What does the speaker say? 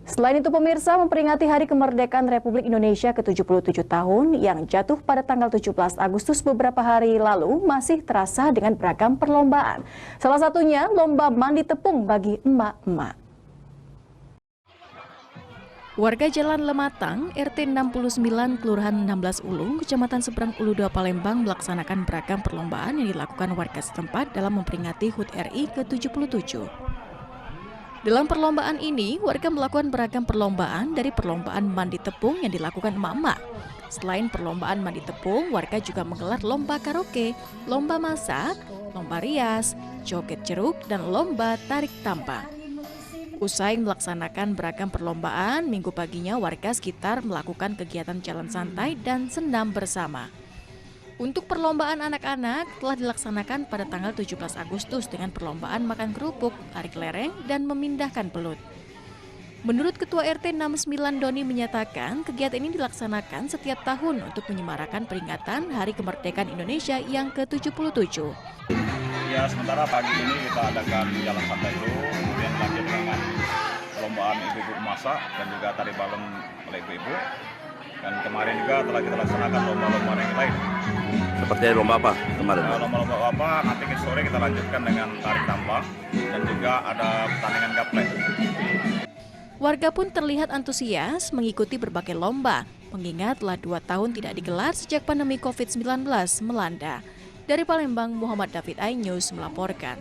Selain itu pemirsa, memperingati Hari Kemerdekaan Republik Indonesia ke-77 tahun yang jatuh pada tanggal 17 Agustus beberapa hari lalu masih terasa dengan beragam perlombaan. Salah satunya lomba mandi tepung bagi emak-emak. Warga Jalan Lematang, RT 69, Kelurahan 16 Ulung, Kecamatan Seberang Ulu 2 Palembang melaksanakan beragam perlombaan yang dilakukan warga setempat dalam memperingati HUT RI ke-77. Dalam perlombaan ini, warga melakukan beragam perlombaan dari perlombaan mandi tepung yang dilakukan emak-emak. Selain perlombaan mandi tepung, warga juga menggelar lomba karaoke, lomba masak, lomba rias, joget jeruk, dan lomba tarik tambang. Usai melaksanakan beragam perlombaan, minggu paginya warga sekitar melakukan kegiatan jalan santai dan senam bersama. Untuk perlombaan anak-anak telah dilaksanakan pada tanggal 17 Agustus dengan perlombaan makan kerupuk, tarik lereng, dan memindahkan belut. Menurut Ketua RT 69 Doni menyatakan kegiatan ini dilaksanakan setiap tahun untuk menyemarakan peringatan Hari Kemerdekaan Indonesia yang ke-77. Ya, sementara pagi ini kita adakan jalan santai dulu, kemudian lanjut dengan perlombaan ibu-ibu masak dan juga tari balon oleh ibu-ibu. Dan kemarin juga telah kita laksanakan lomba-lomba yang lain. Seperti lomba apa kemarin? Lomba-lomba apa, nanti sore kita lanjutkan dengan tarik tambang dan juga ada pertandingan gaplek. Warga pun terlihat antusias mengikuti berbagai lomba, mengingat telah 2 tahun tidak digelar sejak pandemi COVID-19 melanda. Dari Palembang, Muhammad David iNews melaporkan.